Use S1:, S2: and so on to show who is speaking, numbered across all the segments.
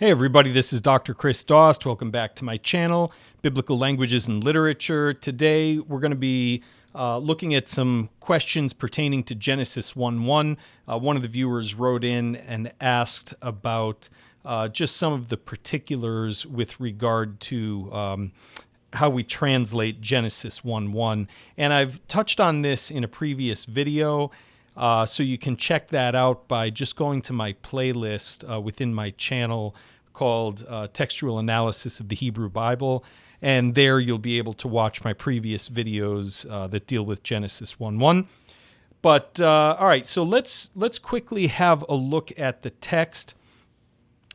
S1: Hey everybody, this is Dr. Chris Dost. Welcome back to my channel, Biblical Languages and Literature. Today we're going to be looking at some questions pertaining to Genesis 1:1. One of the viewers wrote in and asked about just some of the particulars with regard to how we translate Genesis 1:1. And I've touched on this in a previous video, so you can check that out by just going to my playlist within my channel called Textual Analysis of the Hebrew Bible. And there you'll be able to watch my previous videos that deal with Genesis 1:1. But all right, so let's quickly have a look at the text.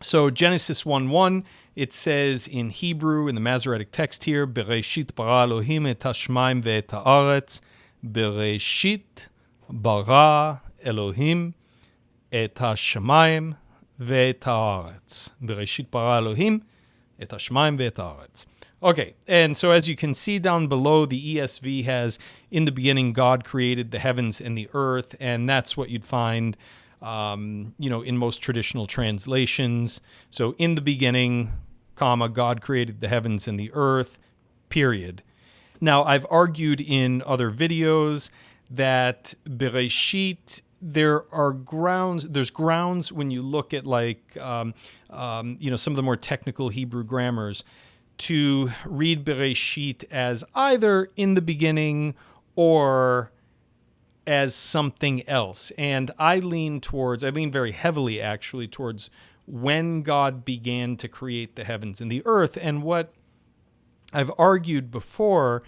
S1: So Genesis 1:1, it says in Hebrew, in the Masoretic text here, Bereshit bara Elohim et hashmaim ve'et haaretz. Bereshit bara Elohim et hashamayim ve'et haaretz. Bereshit bara Elohim et hashmaim ve'et haaretz. Okay, and so as you can see down below, the ESV has, in the beginning, God created the heavens and the earth, and that's what you'd find in most traditional translations. So in the beginning, comma, God created the heavens and the earth, period. Now, I've argued in other videos that Bereshit, there's grounds when you look at some of the more technical Hebrew grammars to read Bereshit as either in the beginning or as something else. And I lean very heavily actually towards when God began to create the heavens and the earth. And what I've argued before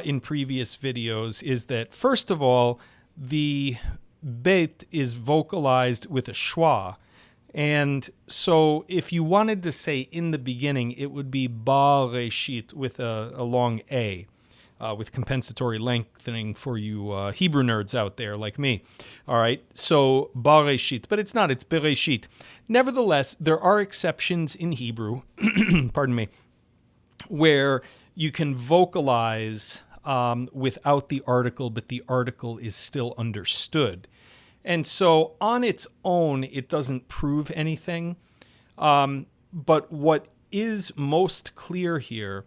S1: in previous videos is that, first of all, the bet is vocalized with a schwa. And so if you wanted to say in the beginning, it would be Bereshit with a long A. With compensatory lengthening for you Hebrew nerds out there like me. All right, so Bereshit, but it's not, it's Bereshit. Nevertheless, there are exceptions in Hebrew, pardon me, where you can vocalize without the article, but the article is still understood. And so on its own, it doesn't prove anything. But what is most clear here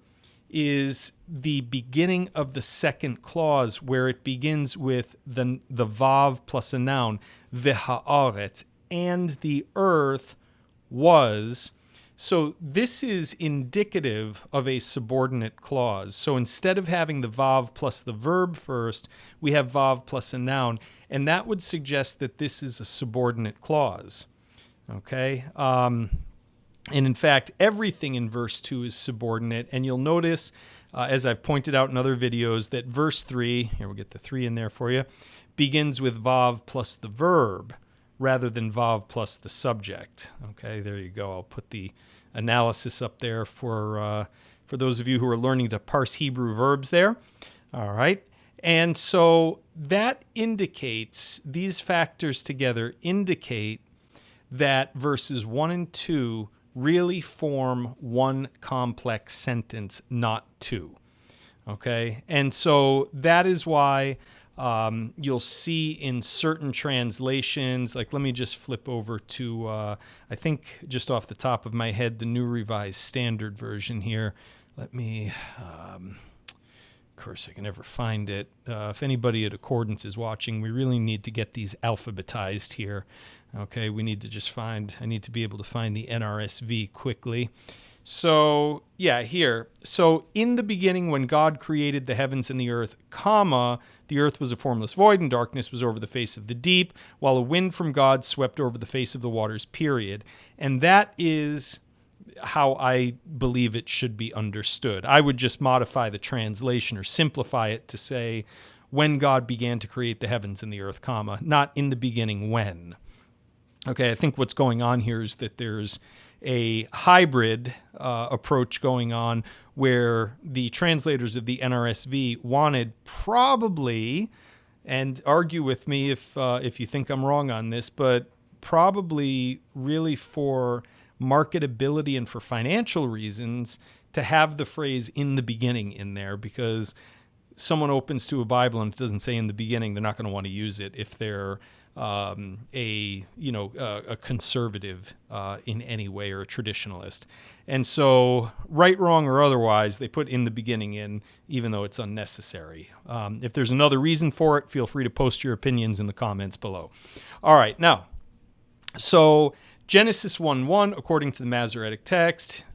S1: is the beginning of the second clause, where it begins with the vav plus a noun, v'haaretz, and the earth was. So this is indicative of a subordinate clause. So instead of having the vav plus the verb first, we have vav plus a noun, and that would suggest that this is a subordinate clause. Okay? And in fact, everything in verse 2 is subordinate. And you'll notice, as I've pointed out in other videos, that verse 3, here we'll get the 3 in there for you, begins with vav plus the verb rather than vav plus the subject. Okay, there you go. I'll put the analysis up there for those of you who are learning to parse Hebrew verbs there. All right. And so that indicates, these factors together indicate that verses 1 and 2 really form one complex sentence, not two. Okay? And so that is why you'll see in certain translations, like let me just flip over to, I think just off the top of my head, the New Revised Standard Version here. Let me, of course, I can never find it. If anybody at Accordance is watching, we really need to get these alphabetized here. Okay, I need to be able to find the NRSV quickly. So, yeah, here. So, in the beginning, when God created the heavens and the earth, comma, the earth was a formless void, and darkness was over the face of the deep, while a wind from God swept over the face of the waters, period. And that is how I believe it should be understood. I would just modify the translation or simplify it to say, when God began to create the heavens and the earth, comma, not in the beginning when. Okay, I think what's going on here is that there's a hybrid approach going on where the translators of the NRSV wanted probably, and argue with me if you think I'm wrong on this, but probably really for marketability and for financial reasons to have the phrase in the beginning in there, because someone opens to a Bible and it doesn't say in the beginning, they're not going to want to use it if they're a conservative in any way, or a traditionalist. And so, right, wrong, or otherwise, they put in the beginning in, even though it's unnecessary. If there's another reason for it, feel free to post your opinions in the comments below. All right, now, so Genesis 1:1, according to the Masoretic text,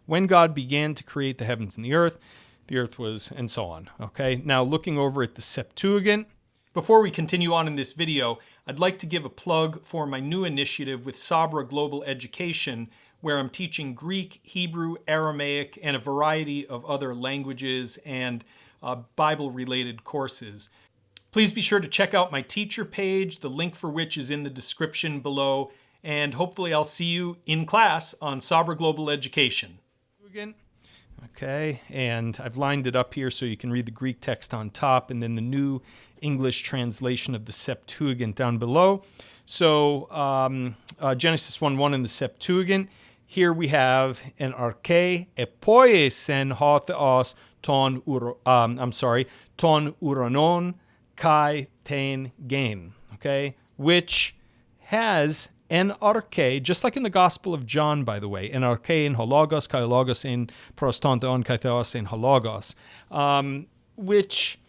S1: when God began to create the heavens and the earth was, and so on. Okay, now looking over at the Septuagint. Before we continue on in this video, I'd like to give a plug for my new initiative with Sabra Global Education, where I'm teaching Greek, Hebrew, Aramaic, and a variety of other languages and Bible-related courses. Please be sure to check out my teacher page, the link for which is in the description below, and hopefully I'll see you in class on Sabra Global Education. Okay, and I've lined it up here so you can read the Greek text on top and then the new English translation of the Septuagint down below. So Genesis 1:1 in the Septuagint. Here we have an arche epoiesen ho theos ton uranon kai ten gen. Okay, which has en arche, just like in the Gospel of John, by the way, en arche en hologos, kai logos en prostanton, kai theos en hologos, which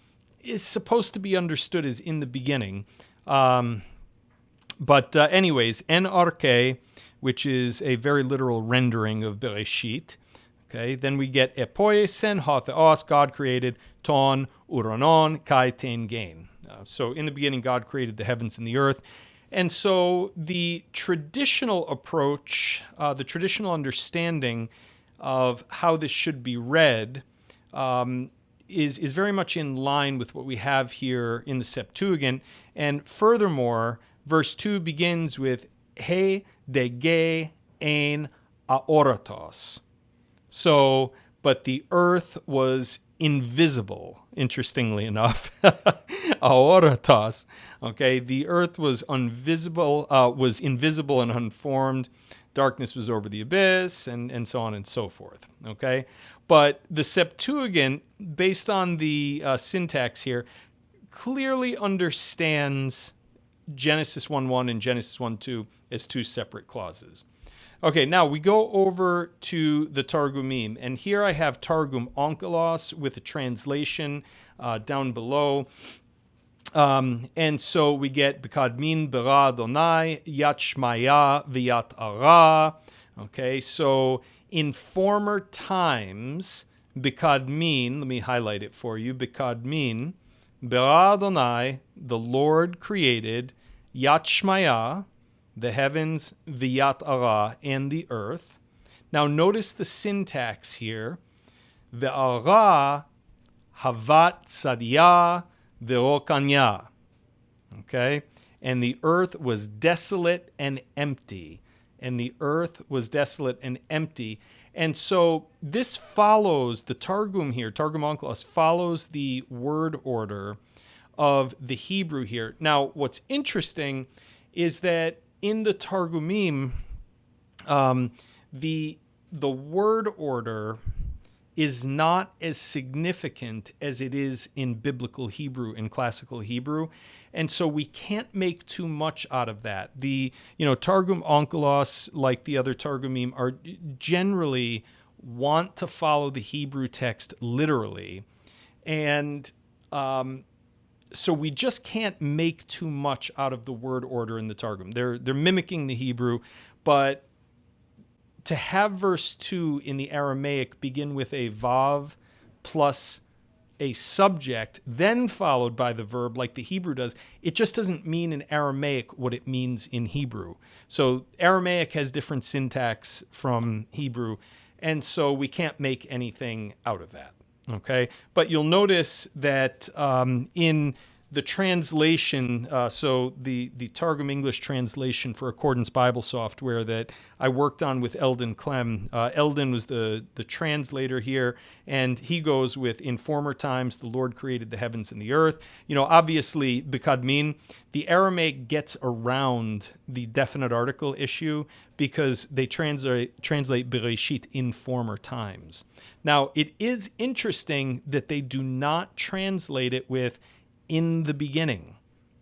S1: is supposed to be understood as in the beginning. But anyways, en arche, which is a very literal rendering of Bereshit. Okay, then we get epoiesen ho theos, God created, ton uranon kai ten gen. So in the beginning, God created the heavens and the earth. And so the traditional approach, the traditional understanding of how this should be read is very much in line with what we have here in the Septuagint. And furthermore, verse 2 begins with he de ge ein aoratos. So, but the earth was invisible, interestingly enough. Aoratos. Okay, the earth was invisible and unformed. Darkness was over the abyss, and so on and so forth. Okay, but the Septuagint, based on the syntax here, clearly understands Genesis 1:1 and Genesis 1:2 as two separate clauses. Okay, now we go over to the Targumim, and here I have Targum Onkelos with a translation down below. And so we get Bekadmin bara Adonai, Yat Shmaya, V'yat Ara. Okay, so in former times, Bekadmin, let me highlight it for you, Bekadmin, bara Adonai, the Lord created, Yat Shmaya, the heavens, V'yat Ara, and the earth. Now notice the syntax here. Ve'ara havat tzadiyah ve'rokanya. Okay? And the earth was desolate and empty. And the earth was desolate and empty. And so this follows, the Targum here, Targum Onkelos, follows the word order of the Hebrew here. Now, what's interesting is that in the Targumim, the word order is not as significant as it is in biblical Hebrew and classical Hebrew, and so we can't make too much out of that. The Targum Onkelos, like the other Targumim, are generally want to follow the Hebrew text literally, and so we just can't make too much out of the word order in the Targum. They're mimicking the Hebrew, but to have verse 2 in the Aramaic begin with a vav plus a subject, then followed by the verb like the Hebrew does, it just doesn't mean in Aramaic what it means in Hebrew. So Aramaic has different syntax from Hebrew, and so we can't make anything out of that. Okay, but you'll notice that in the translation, so the Targum English translation for Accordance Bible software that I worked on with Eldon Clem, Eldon was the translator here, and he goes with, in former times, the Lord created the heavens and the earth. Obviously, Bekadmin, the Aramaic gets around the definite article issue because they translate Bereshit in former times. Now, it is interesting that they do not translate it with in the beginning.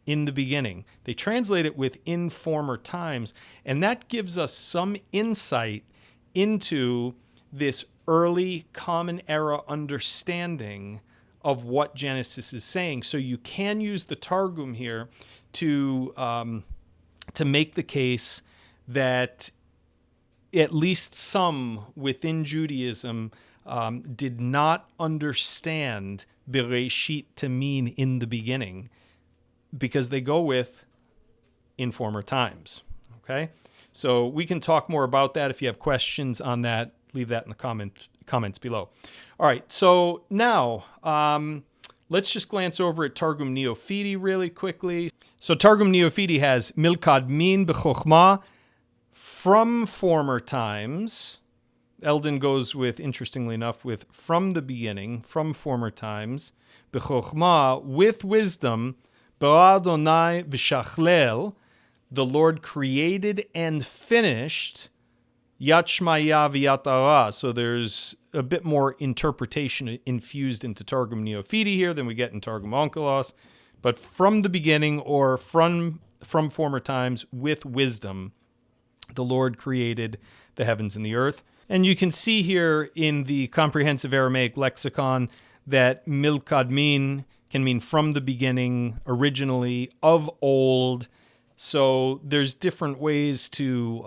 S1: in the beginning. They translate it with in former times, and that gives us some insight into this early Common Era understanding of what Genesis is saying. So you can use the Targum here to make the case that at least some within Judaism did not understand Bereshit to mean in the beginning, because they go with in former times. Okay? So we can talk more about that. If you have questions on that, leave that in the comments below. All right, so now let's just glance over at Targum Neofiti really quickly. So Targum Neofiti has Milkad Min B'chokhmah, from former times. Eldon goes with, interestingly enough, with from the beginning, from former times, B'chokhmah, with wisdom, Bara Adonai v'shachlel, the Lord created and finished, Yat Shmaya v'Yat Ara. So there's a bit more interpretation infused into Targum Neofiti here than we get in Targum Onkelos. But from the beginning, or from former times, with wisdom, the Lord created the heavens and the earth. And you can see here in the comprehensive Aramaic lexicon that Milkad Min can mean from the beginning, originally, of old. So there's different ways to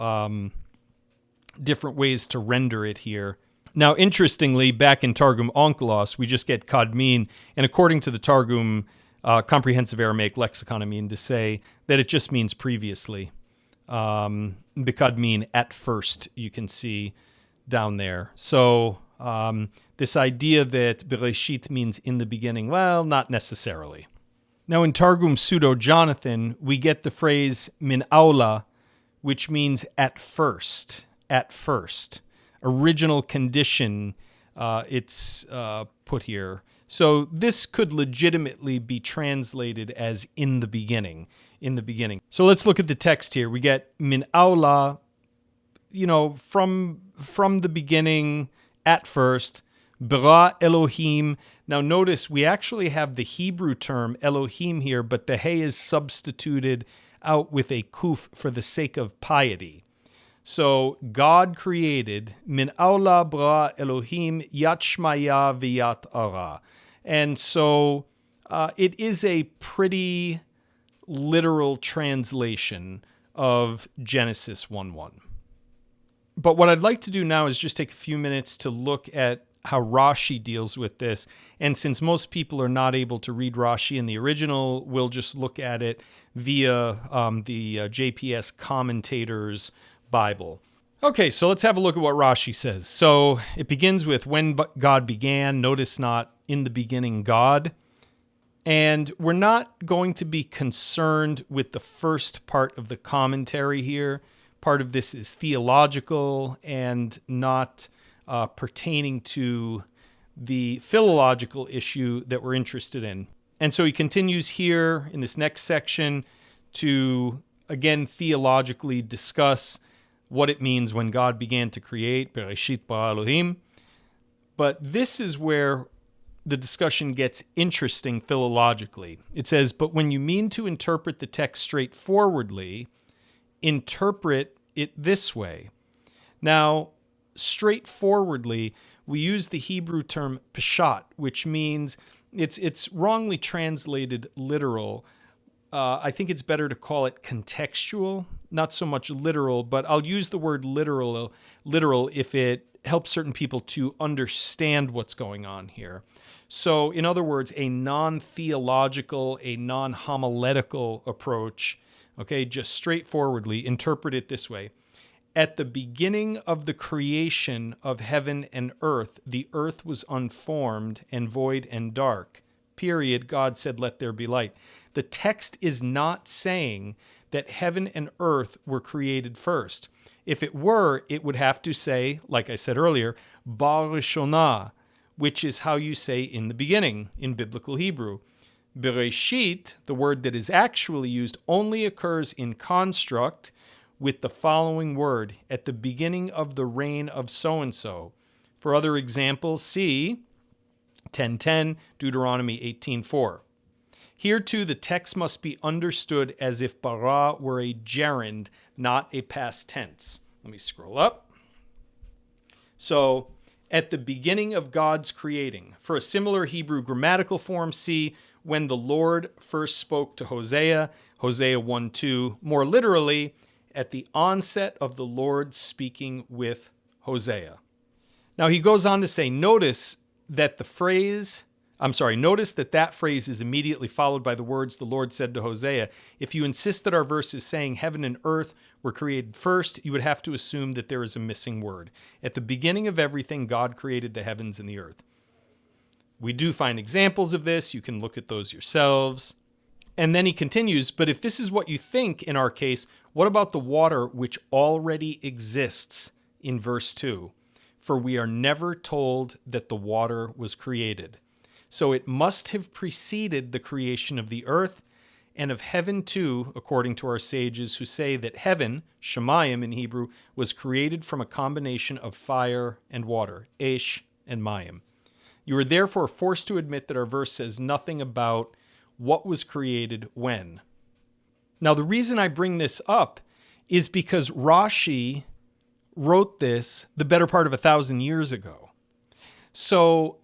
S1: render it here. Now, interestingly, back in Targum Onkelos, we just get Kadmin, and according to the Targum comprehensive Aramaic lexicon, I mean to say that it just means previously. B'kadmin, at first, you can see down there. So this idea that Bereshit means in the beginning, well, not necessarily. Now in Targum Pseudo-Jonathan, we get the phrase min aula, which means at first, original condition, it's put here. So this could legitimately be translated as in the beginning. So let's look at the text here. We get min aula, from the beginning, at first, bara Elohim. Now notice we actually have the Hebrew term Elohim here, but the hey is substituted out with a kuf for the sake of piety. So God created min aula bara Elohim yat shmaya v'yat ara. And so it is a pretty literal translation of Genesis 1:1. But what I'd like to do now is just take a few minutes to look at how Rashi deals with this. And since most people are not able to read Rashi in the original, we'll just look at it via the JPS Commentator's Bible. Okay, so let's have a look at what Rashi says. So it begins with when God began. Notice not in the beginning God. And we're not going to be concerned with the first part of the commentary here. Part of this is theological and not pertaining to the philological issue that we're interested in. And so he continues here in this next section to, again, theologically discuss what it means when God began to create, Bereshit bara Elohim. But this is where the discussion gets interesting philologically. It says, but when you mean to interpret the text straightforwardly, interpret it this way. Now, straightforwardly, we use the Hebrew term peshat, which means it's wrongly translated literal. I think it's better to call it contextual, not so much literal, but I'll use the word literal if it helps certain people to understand what's going on here. So, in other words, a non-theological, a non-homiletical approach, okay, just straightforwardly interpret it this way. At the beginning of the creation of heaven and earth, the earth was unformed and void and dark. Period. God said, let there be light. The text is not saying that heaven and earth were created first. If it were, it would have to say, like I said earlier, Barishonah, which is how you say in the beginning in biblical Hebrew. Bereshit, the word that is actually used, only occurs in construct with the following word, at the beginning of the reign of so-and-so. For other examples, see 10:10, Deuteronomy 18:4. Here too, the text must be understood as if bara were a gerund, not a past tense. Let me scroll up. So, at the beginning of God's creating. For a similar Hebrew grammatical form, see when the Lord first spoke to Hosea, Hosea 1:2. More literally, at the onset of the Lord speaking with Hosea. Now he goes on to say, notice that that phrase is immediately followed by the words the Lord said to Hosea. If you insist that our verse is saying heaven and earth were created first, you would have to assume that there is a missing word. At the beginning of everything, God created the heavens and the earth. We do find examples of this. You can look at those yourselves. And then he continues, but if this is what you think in our case, what about the water which already exists in verse 2? For we are never told that the water was created. So it must have preceded the creation of the earth and of heaven too, according to our sages who say that heaven, Shemayim in Hebrew, was created from a combination of fire and water, Esh and Mayim. You are therefore forced to admit that our verse says nothing about what was created when. Now, the reason I bring this up is because Rashi wrote this the better part of 1,000 years ago. So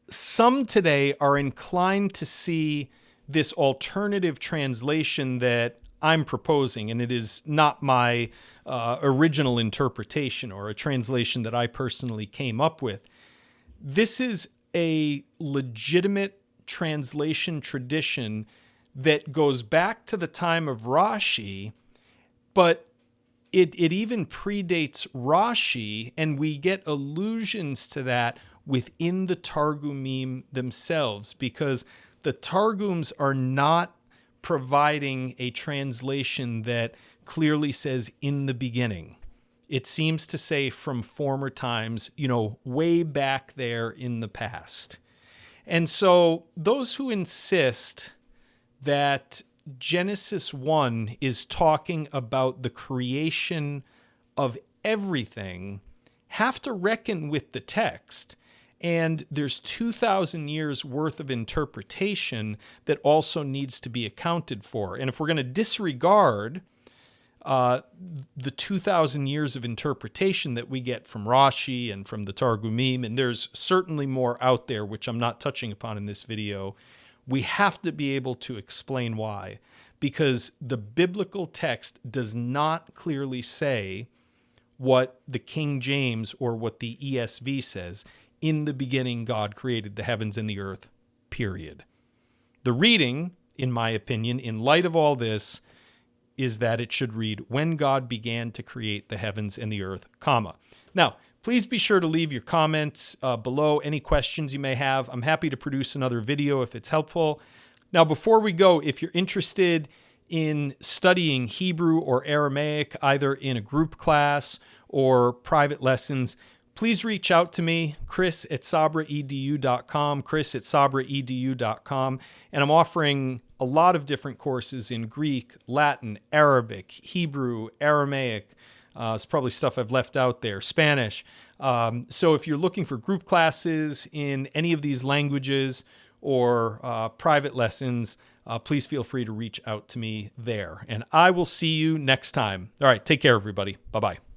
S1: some today are inclined to see this alternative translation that I'm proposing, and it is not my original interpretation or a translation that I personally came up with. This is a legitimate translation tradition that goes back to the time of Rashi, but it even predates Rashi, and we get allusions to that within the Targumim themselves, because the Targums are not providing a translation that clearly says in the beginning. It seems to say from former times, way back there in the past. And so those who insist that Genesis 1 is talking about the creation of everything have to reckon with the text. And there's 2,000 years worth of interpretation that also needs to be accounted for. And if we're going to disregard the 2,000 years of interpretation that we get from Rashi and from the Targumim, and there's certainly more out there, which I'm not touching upon in this video, we have to be able to explain why. Because the biblical text does not clearly say what the King James or what the ESV says. In the beginning, God created the heavens and the earth, period. The reading, in my opinion, in light of all this, is that it should read, when God began to create the heavens and the earth, comma. Now, please be sure to leave your comments below, any questions you may have. I'm happy to produce another video if it's helpful. Now, before we go, if you're interested in studying Hebrew or Aramaic, either in a group class or private lessons, please reach out to me, chris@sabraedu.com, chris@sabraedu.com, and I'm offering a lot of different courses in Greek, Latin, Arabic, Hebrew, Aramaic. It's probably stuff I've left out there, Spanish. So if you're looking for group classes in any of these languages or private lessons, please feel free to reach out to me there. And I will see you next time. All right, take care, everybody. Bye-bye.